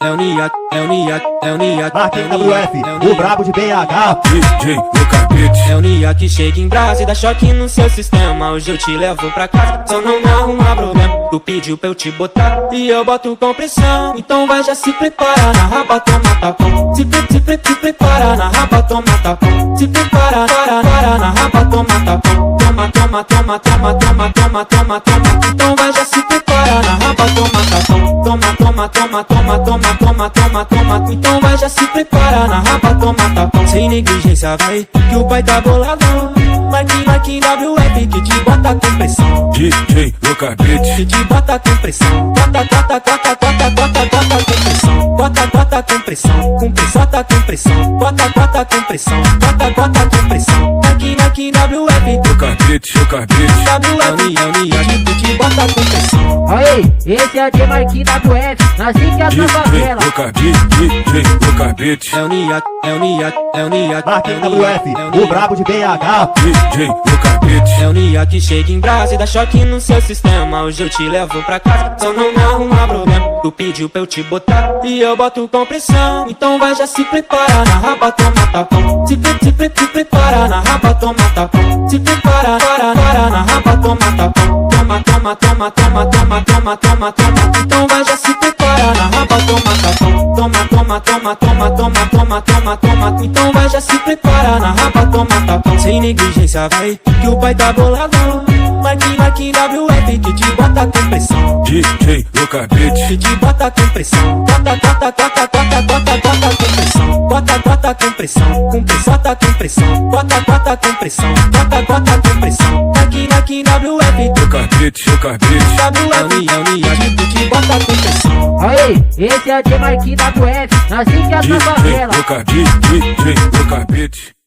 é o Nia, é o Nia, é o Nia. Marquinhos WF, o brabo de BH. DJ Lucabete. É o Nia que chega em brasa e dá choque no seu sistema. Hoje eu te levo pra casa, só não me arruma problema. Tu pediu pra eu te botar e eu boto com pressão. Então vai, já se prepara, na raba toma tapão. Se prepara, na raba toma tapão. Se prepara, para, na raba toma tapão. Toma, toma. Então vai, já se prepara, na raba toma tapão. Toma. Então vai, já se prepara, na raba toma tapão. Sem negligência vai, que o pai tá boladão. Marquinhos WF que te bota com pressão. DJ Lucabete. Que te bota com pressão. Bota com pressão. Bota com pressão. Com pressão, bota com pressão. Bota com pressão. Bota com pressão. Marquinhos WF. Lucabete. WF, que te bota com pressão. Aí, esse é de Marquinhos WF, nasci que é da favela. DJ Lucabete. É o Nia, é o Nia, é o Nia. Marquinhos WF, o brabo de BH. DJ Lucabete. É o Nia que chega em brasa e dá choque no seu sistema. Hoje eu te levo pra casa, só não me arruma problema. Tu pediu pra eu te botar e eu boto com pressão. Então vai, já se prepara, na raba toma tapão. Se prepara, na raba toma tapão. Se prepara, para, na raba toma tapão. Toma. Então vai, já se prepara, na raba toma tapão. Toma. Então vai, já se prepara, na raba toma tapão. Sem negligência vai, que o pai tá boladão. Marquinhos WF que te bota com pressão. DJ Lucabete. Que te bota com pressão. Bota com pressão. Bota com pressão. Com pressão, bota com pressão. Bota com pressão. Bota com pressão. Marquinhos WF. Lucabete. É o Nia que te bota com pressão. Aí, esse é de Marquinhos WF, nasci que é da favela. DJ Lucabete.